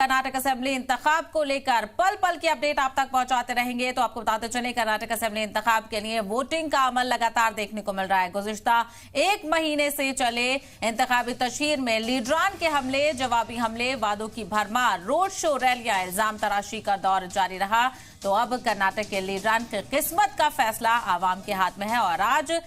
Karnataka assembly इंतखाब को लेकर पल पल की अपडेट आप तक पहुंचाते रहेंगे। तो आपको बताते चले, कर्नाटक असेंबली इंतखाब के लिए वोटिंग का अमल लगातार देखने को मिल रहा है। गुज़िश्ता एक महीने से चले इंतखाबी तशहीर में लीडरान के हमले, जवाबी हमले, वादों की भरमार, रोड शो, रैलियां, इल्जाम तराशी का दौर जारी रहा। तो अब कर्नाटक के लीडरान की किस्मत का फैसला आवाम के हाथ में है और आज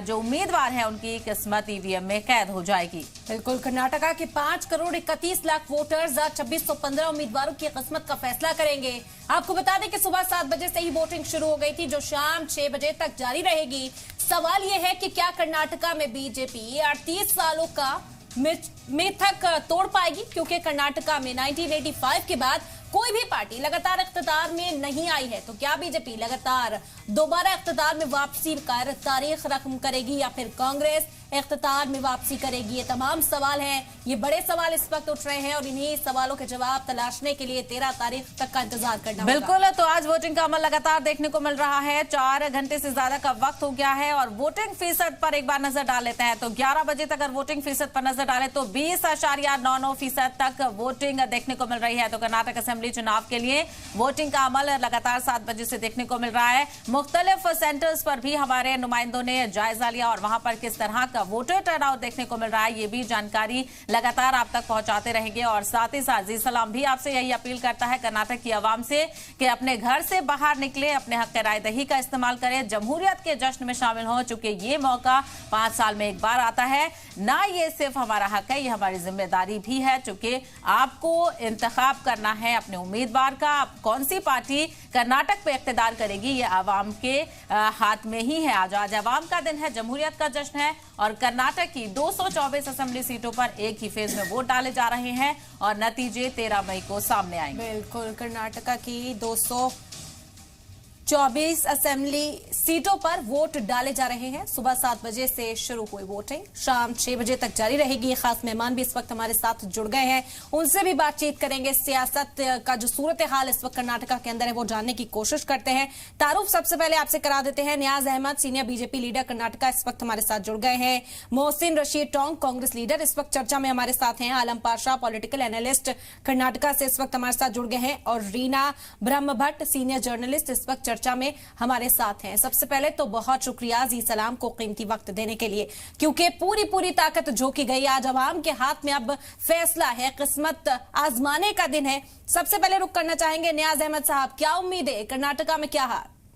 जो उम्मीदवार है उनकी किस्मत ईवीएम में कैद हो जाएगी। बिल्कुल, कर्नाटका के 5 करोड़ 31 लाख वोटर्स 2615 उम्मीदवारों की किस्मत का फैसला करेंगे। आपको बता दें कि सुबह 7 बजे से ही वोटिंग शुरू हो गई थी, जो शाम 6 बजे तक जारी रहेगी। सवाल यह है कि क्या कर्नाटका में बीजेपी 38 सालों का मिथक तोड़ पाएगी, क्योंकि कर्नाटका में 1985 के बाद कोई भी पार्टी लगातार इख्तिदार में नहीं आई है। तो क्या बीजेपी लगातार दोबारा इख्तिदार में वापसी कर तारीख रकम करेगी या फिर कांग्रेस इख्तिदार में वापसी करेगी? ये तमाम सवाल हैं, ये बड़े सवाल इस वक्त उठ रहे हैं और इन्हीं सवालों के जवाब तलाशने के लिए 13 तारीख तक का इंतजार करना होगा। बिल्कुल, तो आज वोटिंग का अमल लगातार देखने को मिल रहा है। 4 घंटे से ज्यादा का वक्त हो गया है और वोटिंग फीसद पर एक बार नजर डाल लेते हैं। तो 11 बजे तक अगर वोटिंग फीसद पर नजर डालें तो 20.99% तक वोटिंग देखने को मिल रही है। तो कर्नाटक असेंबली चुनाव के लिए वोटिंग का अमल लगातार 7 बजे से देखने को मिल रहा है। मुख्तलिफ सेंटर्स पर भी हमारे नुमाइंदों ने जायजा लिया और वहां पर किस तरह का वोटर टर्नआउट देखने को मिल रहा है, ये भी जानकारी लगातार आप तक पहुंचाते रहेंगे। और साथ ही साथ जी सलाम भी आपसे यही अपील करता है कर्नाटक की आवाम से कि अपने घर से बाहर निकले, अपने हक राय दही का इस्तेमाल करें, जमहूरियत के जश्न में शामिल हो, चूंकि ये मौका 5 साल में एक बार आता है। ना ये सिर्फ हमारा हक है, ये हमारी जिम्मेदारी भी है, चूंकि आपको इंतखाब करना है अपने उम्मीदवार का। कौन सी पार्टी कर्नाटक पे इख्तिदार करेगी, ये आवाम के हाथ में ही है। आज आवाम का दिन है, जमहूरियत का जश्न है और कर्नाटक की 224 असेंबली सीटों पर एक ही फेज में वोट डाले जा रहे हैं और नतीजे 13 मई को सामने आएंगे। बिल्कुल, कर्नाटका की 224 असेंबली सीटों पर वोट डाले जा रहे हैं। सुबह 7 बजे से शुरू हुई वोटिंग शाम 6 बजे तक जारी रहेगी। खास मेहमान भी इस वक्त हमारे साथ जुड़ गए हैं, उनसे भी बातचीत करेंगे। सियासत का जो सूरत हाल इस वक्त कर्नाटका के अंदर है वो जानने की कोशिश करते हैं। तारुफ सबसे पहले आपसे करा देते हैं। Niyaz Ahmed, senior BJP leader Karnataka, इस वक्त हमारे साथ जुड़ गए हैं। मोहसिन रशीद टोंग, कांग्रेस लीडर, इस वक्त चर्चा में हमारे साथ हैं। आलम पाशा, पॉलिटिकल एनालिस्ट, कर्नाटका से इस वक्त हमारे साथ जुड़ गए हैं। और रीना ब्रह्म भट्ट, सीनियर जर्नलिस्ट, इस वक्त चर्चा में हमारे साथ हैं। सबसे पहले तो बहुत शुक्रिया जी सलाम को कीमती वक्त देने के लिए, क्योंकि पूरी ताकत झोंकी गई। आज आवाम के हाथ में अब फैसला है, किस्मत आजमाने का दिन है। सबसे पहले रुक करना चाहेंगे नियाज अहमद साहब, क्या उम्मीद है कर्नाटका में क्या हाल?